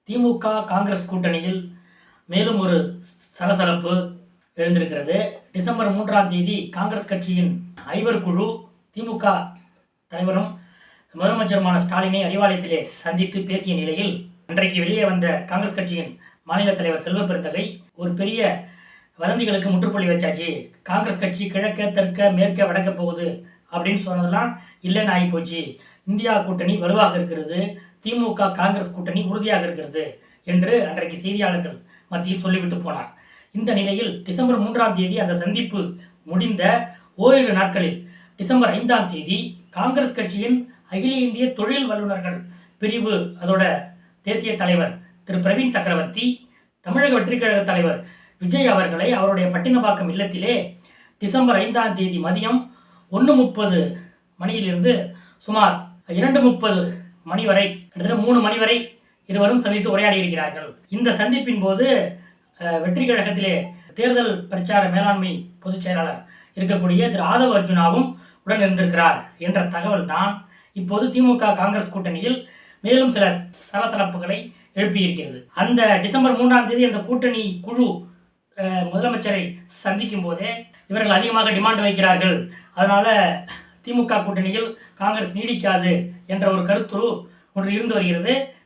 திமுக காங்கிரஸ் கூட்டணியில் மேலும் ஒரு சலசலப்பு எழுந்திருக்கிறது. டிசம்பர் 3ஆம் தேதி காங்கிரஸ் கட்சியின் ஐவர் குழு திமுக தலைவரும் முதலமைச்சருமான ஸ்டாலினை அறிவாலயத்திலே சந்தித்து பேசிய நிலையில், அன்றைக்கு வெளியே வந்த காங்கிரஸ் கட்சியின் மாநில தலைவர் செல்வ பெருந்தகை ஒரு பெரிய வதந்திகளுக்கு முற்றுப்புள்ளி வச்சாச்சு. காங்கிரஸ் கட்சி கிழக்க தெற்க மேற்க வடக்க போகுது அப்படின்னு சொன்னதெல்லாம் இல்லைன்னு ஆகி போச்சு. இந்தியா கூட்டணி வலுவாக இருக்கிறது, திமுக காங்கிரஸ் கூட்டணி உறுதியாக இருக்கிறது என்று அன்றைக்கு செய்தியாளர்கள் மத்தியில் சொல்லிவிட்டு போனார். இந்த நிலையில் டிசம்பர் 3ஆம் தேதி அந்த சந்திப்பு முடிந்த ஓரிரு நாட்களில் டிசம்பர் 5ஆம் தேதி காங்கிரஸ் கட்சியின் அகில இந்திய தொழில் வல்லுநர்கள் பிரிவு அதோட தேசிய தலைவர் திரு பிரவீன் சக்கரவர்த்தி, தமிழக வெற்றி கழக தலைவர் விஜய் அவர்களை அவருடைய பட்டினப்பாக்கம் இல்லத்திலே டிசம்பர் 5ஆம் தேதி மதியம் 1:30 மணியிலிருந்து சுமார் 2:30 மணி வரை, கிட்டத்தட்ட 3 மணி வரை இருவரும் சந்தித்து உரையாடி இருக்கிறார்கள். இந்த சந்திப்பின் போது வெற்றி கழகத்திலே தேர்தல் பிரச்சார மேலாண்மை பொதுச் செயலாளர் இருக்கக்கூடிய திரு ஆதவ் அர்ஜுனாவும் உடன் இருந்திருக்கிறார் என்ற தகவல் தான் இப்போது திமுக காங்கிரஸ் கூட்டணியில் மேலும் சில சலசலப்புகளை எழுப்பியிருக்கிறது. அந்த டிசம்பர் 3ஆம் தேதி அந்த கூட்டணி குழு முதலமைச்சரை சந்திக்கும் போதே இவர்கள் அதிகமாக டிமாண்ட் வைக்கிறார்கள், அதனால திமுக கூட்டணியில் காங்கிரஸ் நீடிக்காது என்ற ஒரு கருத்துரு ஒன்று இருந்து வருகிறது.